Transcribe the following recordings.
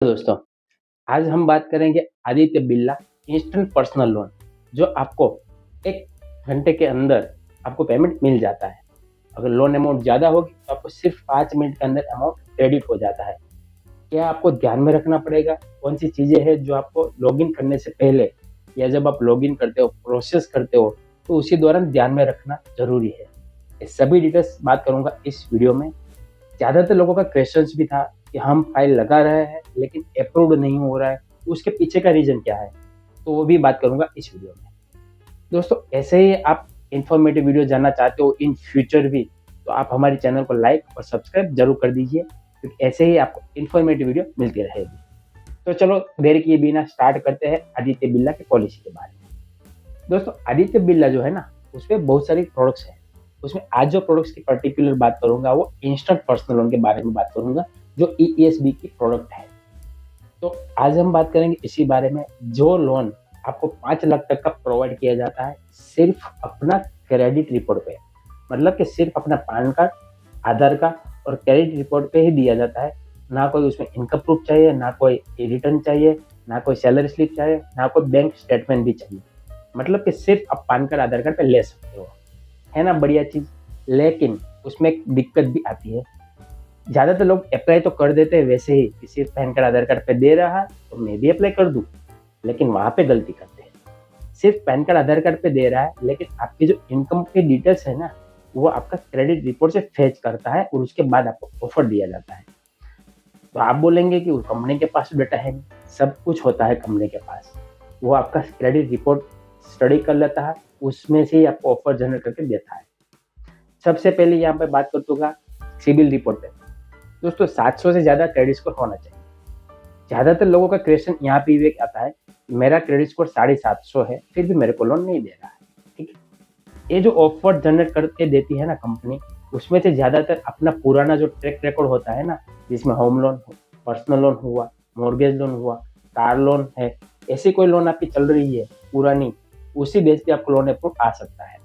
दोस्तों, आज हम बात करेंगे Aditya Birla instant personal loan, जो आपको 1 घंटे के अंदर आपको पेमेंट मिल जाता है। अगर लोन अमाउंट ज़्यादा होगी तो आपको सिर्फ 5 मिनट के अंदर अमाउंट क्रेडिट हो जाता है। क्या आपको ध्यान में रखना पड़ेगा? कौन सी चीज़ें हैं जो आपको लॉगिन करने से पहले या जब आप लॉगिन करते हो, प्रोसेस करते हो, तो उसी दौरान ध्यान में रखना ज़रूरी है। ये सभी डिटेल्स बात करूँगा इस वीडियो में। ज़्यादातर लोगों का क्वेश्चंस भी था कि हम फाइल लगा रहे हैं लेकिन अप्रूव्ड नहीं हो रहा है, तो उसके पीछे का रीज़न क्या है? तो वो भी बात करूँगा इस वीडियो में। दोस्तों, ऐसे ही आप इन्फॉर्मेटिव वीडियो जानना चाहते हो इन फ्यूचर भी, तो आप हमारे चैनल को लाइक और सब्सक्राइब जरूर कर दीजिए, क्योंकि ऐसे ही आपको इन्फॉर्मेटिव वीडियो मिलती रहेगी। तो चलो देर किए बिना स्टार्ट करते हैं आदित्य बिरला की पॉलिसी के बारे में। दोस्तों, आदित्य बिरला जो है ना, उसमें बहुत सारी प्रोडक्ट्स हैं। उसमें आज जो प्रोडक्ट्स की पर्टिकुलर बात करूंगा वो इंस्टेंट पर्सनल लोन के बारे में बात करूंगा, जो ईएसबी की प्रोडक्ट है। तो आज हम बात करेंगे इसी बारे में, जो लोन आपको 5 लाख तक का प्रोवाइड किया जाता है सिर्फ अपना क्रेडिट रिपोर्ट पे। मतलब कि सिर्फ अपना पैन कार्ड, आधार कार्ड और क्रेडिट रिपोर्ट पे ही दिया जाता है। ना कोई उसमें इनकम प्रूफ चाहिए, ना कोई रिटर्न चाहिए, ना कोई सैलरी स्लिप चाहिए, ना कोई बैंक स्टेटमेंट भी चाहिए। मतलब कि सिर्फ आप पैन कार्ड, आधार कार्ड पे ले सकते हो। है ना बढ़िया चीज। लेकिन उसमें एक दिक्कत भी आती है। ज्यादातर लोग अप्लाई तो कर देते हैं वैसे ही कि सिर्फ पैन कार्ड, आधार कार्ड पे दे रहा है तो मैं भी अप्लाई कर दूं, लेकिन वहां पे गलती करते हैं। सिर्फ पैन कार्ड, आधार कार्ड पे दे रहा है, लेकिन आपकी जो इनकम की डिटेल्स है ना, वो आपका क्रेडिट रिपोर्ट से फेच करता है और उसके बाद आपको ऑफर दिया जाता है। तो आप बोलेंगे कि कंपनी के पास डाटा है नहीं। सब कुछ होता है कंपनी के पास। वो आपका क्रेडिट रिपोर्ट स्टडी कर लेता है, उसमें से ही आपको ऑफर जनरेट करके देता है। सबसे पहले यहाँ पे बात कर दूंगा सिबिल रिपोर्ट पे। दोस्तों, 700 से ज्यादा क्रेडिट स्कोर होना चाहिए। ज्यादातर लोगों का क्वेश्चन यहाँ पे ये आता है, मेरा क्रेडिट स्कोर 750 है, फिर भी मेरे को लोन नहीं दे रहा है। ठीक है, ये जो ऑफर जनरेट करके देती है ना कंपनी, उसमें से ज्यादातर अपना पुराना जो ट्रैक रिकॉर्ड होता है ना, जिसमें होम लोन, पर्सनल लोन हुआ, मॉर्गेज लोन हुआ, कार लोन है, ऐसी कोई लोन आपकी चल रही है पुरानी, उसी बेस पे आपको लोन अप्रूव आ सकता है।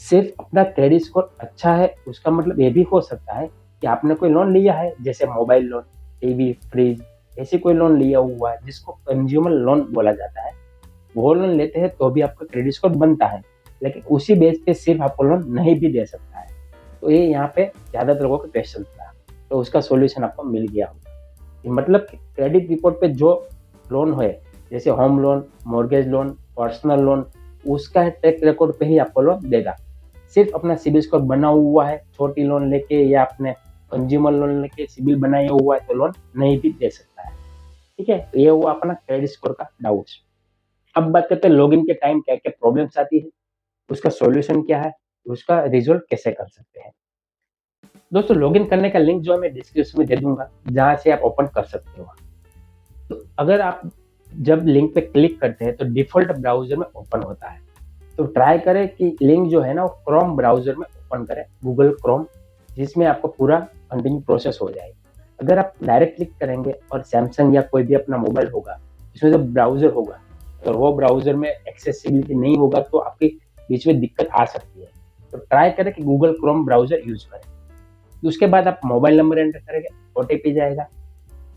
सिर्फ अपना क्रेडिट स्कोर अच्छा है उसका मतलब ये भी हो सकता है कि आपने कोई लोन लिया है, जैसे मोबाइल लोन, टीवी, फ्रिज, ऐसी कोई लोन लिया हुआ है जिसको कंज्यूमर लोन बोला जाता है। वो लोन लेते हैं तो भी आपका क्रेडिट स्कोर बनता है, लेकिन उसी बेस पे सिर्फ आपको लोन नहीं भी दे सकता है। तो ये यहाँ पे ज्यादातर लोगों का क्वेश्चन था, तो उसका सोल्यूशन आपको मिल गया होगा। मतलब क्रेडिट रिपोर्ट पे जो लोन है, जैसे home loan, mortgage loan, personal loan, उसका ट्रैक रिकॉर्ड पे ही आपको लोन देगा। सिर्फ अपना सिबिल स्कोर बना हुआ है, छोटी लोन लेके या अपने कंज्यूमर लोन लेके सिबिल बनाया हुआ है, तो लोन नहीं भी दे सकता है। ठीक है, तो ये हुआ अपना क्रेडिट स्कोर का डाउट। अब बात करते हैं लॉगिन के टाइम क्या क्या प्रॉब्लम्स आती है, उसका सॉल्यूशन क्या है, उसका रिजल्ट कैसे कर सकते हैं। दोस्तों, लॉगिन करने का लिंक जो मैं डिस्क्रिप्शन में दे दूंगा, जहां से आप ओपन कर सकते हो। तो अगर आप जब लिंक पे क्लिक करते हैं तो डिफॉल्ट ब्राउजर में ओपन होता है। तो ट्राई करें कि लिंक जो है ना वो क्रोम ब्राउजर में ओपन करें, गूगल क्रोम, जिसमें आपको पूरा कंटिन्यू प्रोसेस हो जाएगी। अगर आप डायरेक्ट क्लिक करेंगे और सैमसंग या कोई भी अपना मोबाइल होगा, इसमें जो ब्राउजर होगा, तो वो ब्राउजर में एक्सेसिबिलिटी नहीं होगा, तो आपकी बीच में दिक्कत आ सकती है। तो ट्राई करें कि गूगल क्रोम ब्राउजर यूज करें। तो उसके बाद आप मोबाइल नंबर एंटर करेंगे, ओटीपी जाएगा,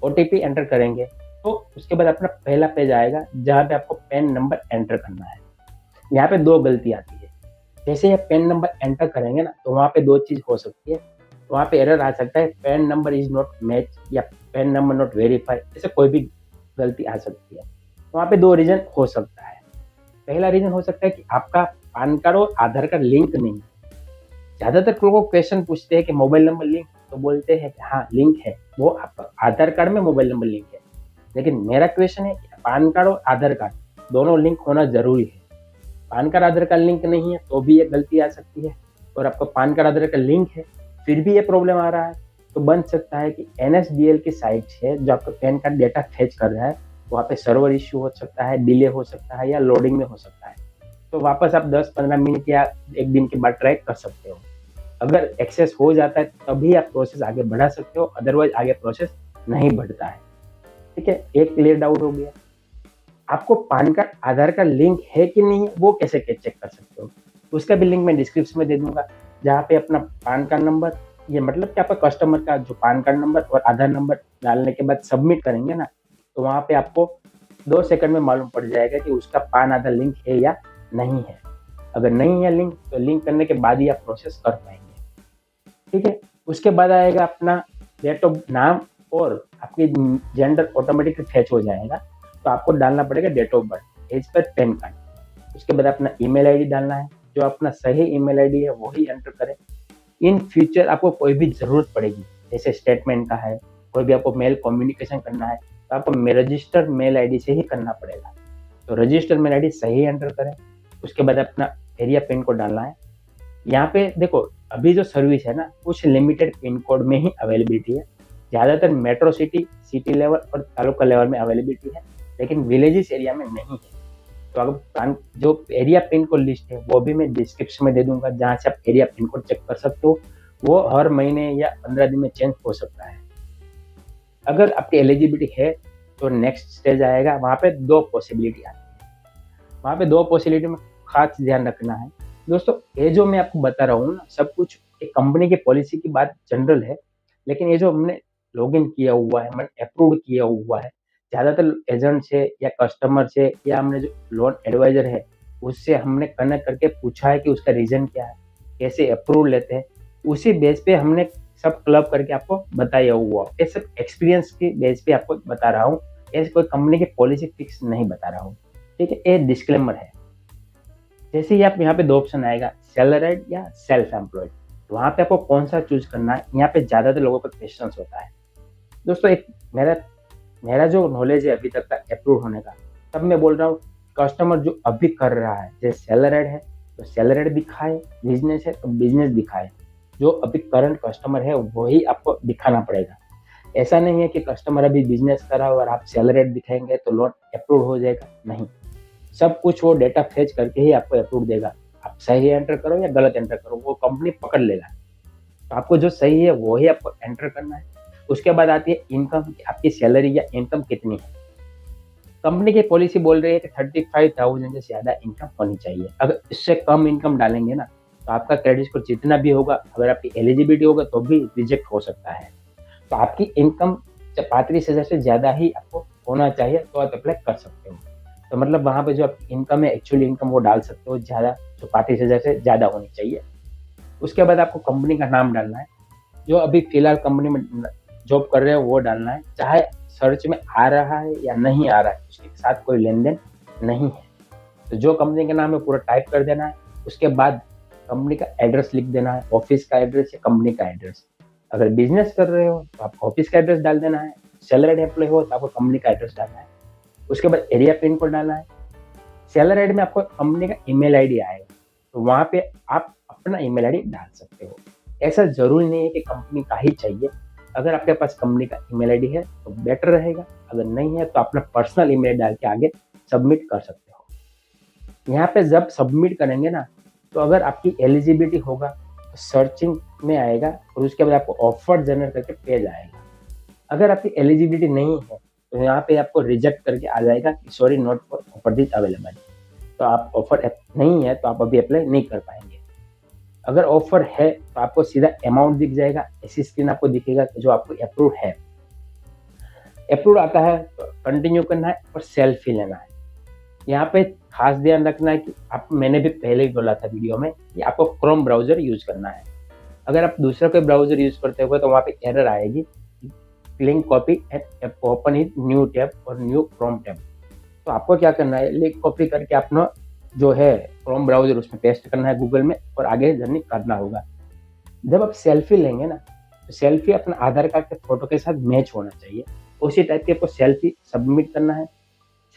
ओटीपी एंटर करेंगे तो उसके बाद अपना पहला पेज आएगा जहाँ पे आपको पैन नंबर एंटर करना है। यहाँ पे 2 गलती आती है। जैसे आप पैन नंबर एंटर करेंगे ना, तो वहाँ पे 2 चीज हो सकती है। वहाँ पे एरर आ सकता है, pan number is not match या पैन नंबर नॉट वेरीफाई, ऐसे कोई भी गलती आ सकती है। वहाँ पे 2 रीजन हो सकता है। पहला रीजन हो सकता है कि आपका पैन कार्ड और आधार कार्ड लिंक नहीं है। ज्यादातर लोगों को क्वेश्चन पूछते हैं कि मोबाइल नंबर लिंक, तो बोलते हैं कि हाँ लिंक है, वो आपका आधार कार्ड में मोबाइल नंबर लिंक है। लेकिन मेरा क्वेश्चन है, पैन कार्ड और आधार कार्ड दोनों लिंक होना जरूरी है। पैन कार्ड, आधार कार्ड लिंक नहीं है तो भी ये गलती आ सकती है, और आपका पैन कार्ड, आधार कार्ड लिंक है फिर भी ये प्रॉब्लम आ रहा है, तो बन सकता है कि एनएसडीएल की साइट है जो आपका पैन कार्ड डेटा फेच कर रहा है, वहाँ पे सर्वर इश्यू हो सकता है, डिले हो सकता है या लोडिंग में हो सकता है। तो वापस आप 10-15 मिनट या 1 दिन के बाद ट्राई कर सकते हो। अगर एक्सेस हो जाता है तभी आप प्रोसेस आगे बढ़ा सकते हो, अदरवाइज आगे प्रोसेस नहीं बढ़ता है। ठीक है, एक क्लियर डाउट हो गया। आपको पैन कार्ड, आधार कार्ड लिंक है कि नहीं है, वो कैसे चेक कर सकते हो, उसका भी लिंक मैं डिस्क्रिप्शन में दे दूंगा, जहाँ पे अपना पैन कार्ड नंबर, ये मतलब कि आपका कस्टमर का जो पैन कार्ड नंबर और आधार नंबर डालने के बाद सबमिट करेंगे ना, तो वहाँ पे आपको 2 सेकंड में मालूम पड़ जाएगा कि उसका पान आधार लिंक है या नहीं है। अगर नहीं है लिंक, तो लिंक करने के बाद ही आप प्रोसेस कर पाएंगे। ठीक है, उसके बाद आएगा अपना डेट ऑफ नाम और आपकी जेंडर ऑटोमेटिकली फैच हो जाएगा। तो आपको डालना पड़ेगा date of birth as per PAN card. उसके बाद अपना ईमेल आईडी डालना है, जो अपना सही ईमेल आईडी है वही एंटर करें। इन फ्यूचर आपको कोई भी जरूरत पड़ेगी, जैसे स्टेटमेंट का है, कोई भी आपको मेल कम्युनिकेशन करना है, तो आपको रजिस्टर्ड मेल आईडी से ही करना पड़ेगा। तो रजिस्टर्ड मेल आईडी सही एंटर करें। उसके बाद अपना एरिया पिन कोड डालना है। यहाँ पे देखो, अभी जो सर्विस है ना, कुछ लिमिटेड पिन कोड में ही अवेलेबिलिटी है। ज़्यादातर मेट्रो सिटी लेवल और तालुका लेवल में अवेलेबिलिटी है, लेकिन विलेजेस एरिया में नहीं है। तो अगर जो एरिया पिन कोड लिस्ट है वो भी मैं डिस्क्रिप्शन में दे दूंगा, जहाँ से आप एरिया पिन कोड चेक कर सकते हो। वो हर महीने या 15 दिन में चेंज हो सकता है। अगर आपकी एलिजिबिलिटी है तो नेक्स्ट स्टेज आएगा, वहाँ पे 2 पॉसिबिलिटी आती है। वहाँ पे 2 पॉसिबिलिटी में खास ध्यान रखना है दोस्तों। ये जो मैं आपको बता रहा हूँ ना, सब कुछ एक कंपनी की पॉलिसी की बात जनरल है, लेकिन ये जो हमने लॉगिन किया हुआ है, मैंने अप्रूव किया हुआ है, ज़्यादातर एजेंट से या कस्टमर से या हमने जो लोन एडवाइजर है उससे हमने कनेक्ट करके पूछा है कि उसका रीज़न क्या है, कैसे अप्रूव लेते हैं, उसी बेस पे हमने सब क्लब करके आपको बताया हुआ। ये सब एक्सपीरियंस की बेस पे आपको बता रहा हूँ, ऐसे कोई कंपनी की पॉलिसी फिक्स नहीं बता रहा हूँ। ठीक है, ये डिस्क्लेमर है। जैसे ही आप यहाँ पे 2 ऑप्शन आएगा, सैलरीड या सेल्फ एम्प्लॉयड, तो वहाँ पे आपको कौन सा चूज करना है, यहाँ पे ज़्यादातर लोगों का क्वेश्चन होता है दोस्तों। एक मेरा जो नॉलेज है अभी तक का अप्रूव होने का, तब मैं बोल रहा हूँ कस्टमर जो अभी कर रहा है, जैसे सैलरीड है तो सैलरीड दिखाए, बिजनेस है तो बिजनेस दिखाए। जो अभी करंट कस्टमर है वही आपको दिखाना पड़ेगा। ऐसा नहीं है कि कस्टमर अभी बिजनेस कर रहा हो और आप सैलरीड दिखाएंगे तो लोन अप्रूव हो जाएगा, नहीं। सब कुछ वो डेटा फेच करके ही आपको अप्रूव देगा। आप सही एंटर करो या गलत एंटर करो, वो कंपनी पकड़ लेगा। तो आपको जो सही है वो ही आपको एंटर करना है। उसके बाद आती है इनकम, आपकी सैलरी या इनकम कितनी है। कंपनी की पॉलिसी बोल रही है कि 35,000 से ज़्यादा इनकम होनी चाहिए। अगर इससे कम इनकम डालेंगे ना, तो आपका क्रेडिट स्कोर जितना भी होगा, अगर आपकी एलिजिबिलिटी होगा तो भी रिजेक्ट हो सकता है। तो आपकी इनकम 35,000 से ज़्यादा ही आपको होना चाहिए, तो आप अप्लाई कर सकते हो। तो मतलब वहाँ पे जो आपकी इनकम है, एक्चुअली इनकम, वो डाल सकते हो ज़्यादा, जो 35,000 से ज़्यादा होनी चाहिए। उसके बाद आपको कंपनी का नाम डालना है, जो अभी फिलहाल कंपनी में जॉब कर रहे हो वो डालना है, चाहे सर्च में आ रहा है या नहीं आ रहा है, उसके साथ कोई लेन देन नहीं है। तो जो कंपनी का नाम है पूरा टाइप कर देना है। उसके बाद कंपनी का एड्रेस लिख देना है, ऑफिस का एड्रेस या कंपनी का एड्रेस। अगर बिजनेस कर रहे हो तो आप ऑफिस का एड्रेस डाल देना है, सैलरीड एम्प्लॉय हो तो आपको कंपनी का एड्रेस डालना है। उसके बाद एरिया पिन कोड डालना है। सैलरीड में आपको कंपनी का ईमेल आईडी आएगा, तो वहाँ पे आप अपना ईमेल आईडी डाल सकते हो। ऐसा जरूरी नहीं है कि कंपनी का ही चाहिए। अगर आपके पास कंपनी का ईमेल आईडी है तो बेटर रहेगा, अगर नहीं है तो अपना पर्सनल ईमेल डाल के आगे सबमिट कर सकते हो। यहाँ पे जब सबमिट करेंगे ना, तो अगर आपकी एलिजिबिलिटी होगा तो सर्चिंग में आएगा और उसके बाद आपको ऑफर जनरेट करके पेज आएगा। अगर आपकी एलिजिबिलिटी नहीं है तो यहाँ पे आपको रिजेक्ट करके आ जाएगा कि sorry not for offer this available. तो आप ऑफर नहीं है तो आप अभी अप्लाई नहीं कर पाएंगे। अगर ऑफर है तो आपको सीधा अमाउंट दिख जाएगा, ऐसी स्क्रीन आपको दिखेगा जो आपको अप्रूव है। अप्रूव आता है तो कंटिन्यू करना है और सेल्फी लेना है। यहाँ पे खास ध्यान रखना है कि मैंने भी पहले ही बोला था वीडियो में कि आपको क्रोम ब्राउजर यूज करना है। अगर आप दूसरा कोई ब्राउजर यूज करते हो तो वहाँ पे एरर आएगी, link copy and open in new tab और न्यू क्रोम टैब। तो आपको क्या करना है, लिंक कॉपी करके अपना जो है क्रोम ब्राउजर उसमें पेस्ट करना है गूगल में और आगे जर्नी करना होगा। जब आप सेल्फी लेंगे ना, तो सेल्फी अपना आधार कार्ड के फोटो के साथ मैच होना चाहिए। उसी टाइप की आपको सेल्फी सबमिट करना है।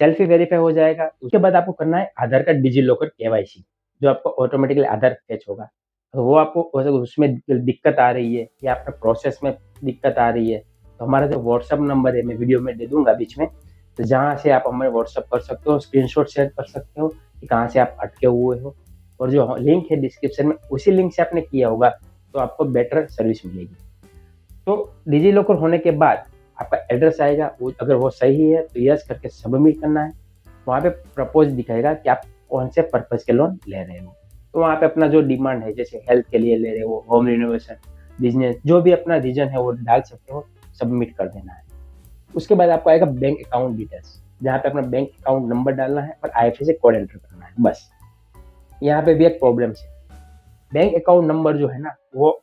सेल्फी वेरीफाई हो जाएगा, उसके बाद आपको करना है आधार कार्ड डिजी लॉकर KYC, जो आपको ऑटोमेटिकली आधार फैच होगा। तो वो आपको उसमें दिक्कत आ रही है या आपका प्रोसेस में दिक्कत आ रही है, तो हमारा जो व्हाट्सअप नंबर है मैं वीडियो में दे दूंगा बीच में, तो जहाँ से आप हमें व्हाट्सअप कर सकते हो, स्क्रीनशॉट शेयर कर सकते हो कि कहाँ से आप अटके हुए हो। और जो लिंक है डिस्क्रिप्शन में, उसी लिंक से आपने किया होगा तो आपको बेटर सर्विस मिलेगी। तो डिजी लॉकर होने के बाद आपका एड्रेस आएगा, अगर वो सही है तो यस करके सबमिट करना है। वहाँ पे प्रपोज दिखाएगा कि आप कौन से पर्पज के लोन ले रहे हो। तो वहाँ पे अपना जो डिमांड है, जैसे हेल्थ के लिए ले रहे हो, होम रिनोवेशन, बिजनेस, जो भी अपना रीजन है वो डाल सकते हो, सबमिट कर देना है। उसके बाद आपको आएगा बैंक अकाउंट डिटेल्स, जहाँ पे अपना बैंक अकाउंट नंबर डालना है और IFSC कोड एंटर करना है बस। यहाँ पे भी एक प्रॉब्लम है, बैंक अकाउंट नंबर जो है ना वो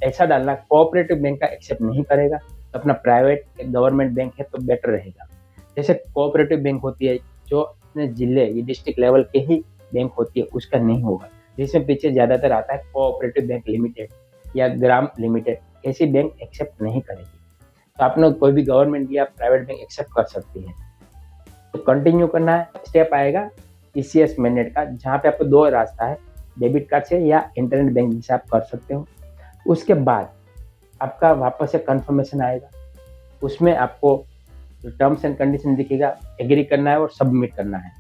ऐसा डालना, कोऑपरेटिव बैंक का एक्सेप्ट नहीं करेगा, तो अपना प्राइवेट गवर्नमेंट बैंक है तो बेटर रहेगा। जैसे कोऑपरेटिव बैंक होती है जो अपने जिले या डिस्ट्रिक्ट लेवल के ही बैंक होती है, उसका नहीं होगा, जिसमें पीछे ज्यादातर आता है कोऑपरेटिव बैंक लिमिटेड या ग्राम लिमिटेड, ऐसी बैंक एक्सेप्ट नहीं करेगी। तो आपने कोई भी गवर्नमेंट या प्राइवेट बैंक एक्सेप्ट कर सकती है। तो कंटिन्यू करना है, स्टेप आएगा ECS मैंडेट का, जहाँ पे आपको दो रास्ता है, डेबिट कार्ड से या इंटरनेट बैंकिंग से आप कर सकते हो। उसके बाद आपका वापस से कंफर्मेशन आएगा, उसमें आपको टर्म्स एंड कंडीशन दिखेगा, एग्री करना है और सबमिट करना है।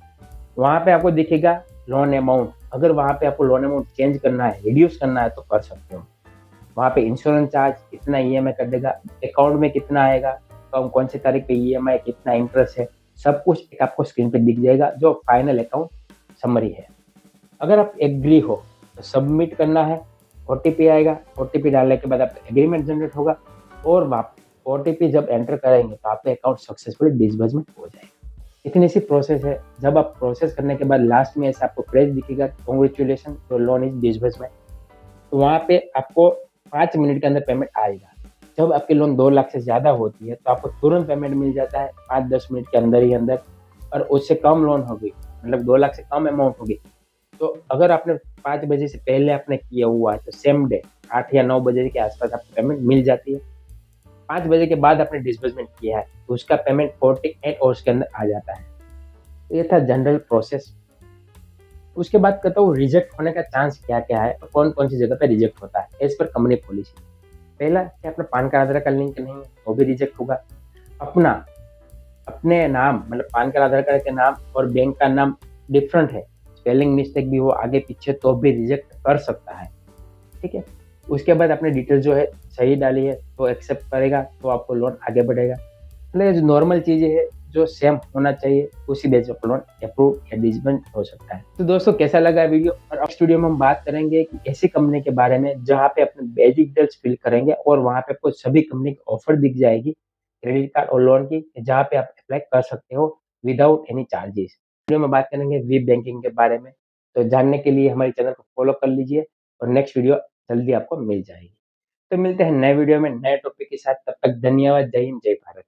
वहाँ पे आपको दिखेगा लोन अमाउंट, अगर वहाँ पे आपको लोन अमाउंट चेंज करना है, रिड्यूस करना है तो कर सकते हो। वहाँ पे इंश्योरेंस चार्ज कितना EMI कर देगा, अकाउंट में कितना आएगा, कौन सी तारीख पे EMI, कितना इंटरेस्ट है, सब कुछ एक आपको स्क्रीन पे दिख जाएगा, जो फाइनल अकाउंट समरी है। अगर आप एग्री हो तो सबमिट करना है, OTP आएगा, OTP डालने के बाद आपका एग्रीमेंट जनरेट होगा और OTP जब एंटर करेंगे तो आपका अकाउंट सक्सेसफुली डिसबर्समेंट हो जाएगा। इतनी सी प्रोसेस है। जब आप प्रोसेस करने के बाद लास्ट में ऐसा आपको पेज दिखेगा, congratulation your loan is disbursement, तो वहाँ पे आपको 5 मिनट के अंदर पेमेंट आएगा। जब आपकी लोन 2 लाख से ज़्यादा होती है तो आपको तुरंत पेमेंट मिल जाता है 5-10 मिनट के अंदर ही अंदर, और उससे कम लोन होगी, मतलब 2 लाख से कम अमाउंट होगी, तो अगर आपने 5 बजे से पहले आपने किया हुआ है तो सेम डे 8 या 9 बजे के आसपास आपको पेमेंट मिल जाती है। 5 बजे के बाद आपने डिसबर्समेंट किया है तो उसका पेमेंट 48 आवर्स के अंदर आ जाता है। तो ये था जनरल प्रोसेस। उसके बाद कहता हूँ रिजेक्ट होने का चांस क्या क्या है और कौन कौन सी जगह पे रिजेक्ट होता है एज पर कंपनी पॉलिसी। पहला कि अपना पान कार्ड आधार कार्ड लिंक नहीं है तो भी रिजेक्ट होगा। अपना अपने नाम मतलब पान कार्ड आधार कार्ड के नाम और बैंक का नाम डिफरेंट है, स्पेलिंग मिस्टेक भी हो आगे पीछे तो भी रिजेक्ट कर सकता है। ठीक है। उसके बाद अपने डिटेल जो है सही डाली है तो एक्सेप्ट करेगा, तो आपको लोन आगे बढ़ेगा। मतलब जो नॉर्मल चीजें है जो सेम होना चाहिए, उसी बेस पर लोन अप्रूव या डिसबर्स हो सकता है। तो दोस्तों कैसा लगा वीडियो, और अब स्टूडियो में हम बात करेंगे कि ऐसी कंपनी के बारे में जहाँ पे अपने बेसिक डिटेल्स फिल करेंगे और वहाँ पे आपको सभी कंपनी की ऑफर दिख जाएगी क्रेडिट कार्ड और लोन की, जहाँ पे आप अप्लाई कर सकते हो विदाउट एनी चार्जेस। वीडियो में बात करेंगे वी बैंकिंग के बारे में, तो जानने के लिए हमारे चैनल को फॉलो कर लीजिए और नेक्स्ट वीडियो जल्दी आपको मिल जाएगी। तो मिलते हैं नए वीडियो में नए टॉपिक के साथ, तब तक धन्यवाद। जय हिंद, जय भारत।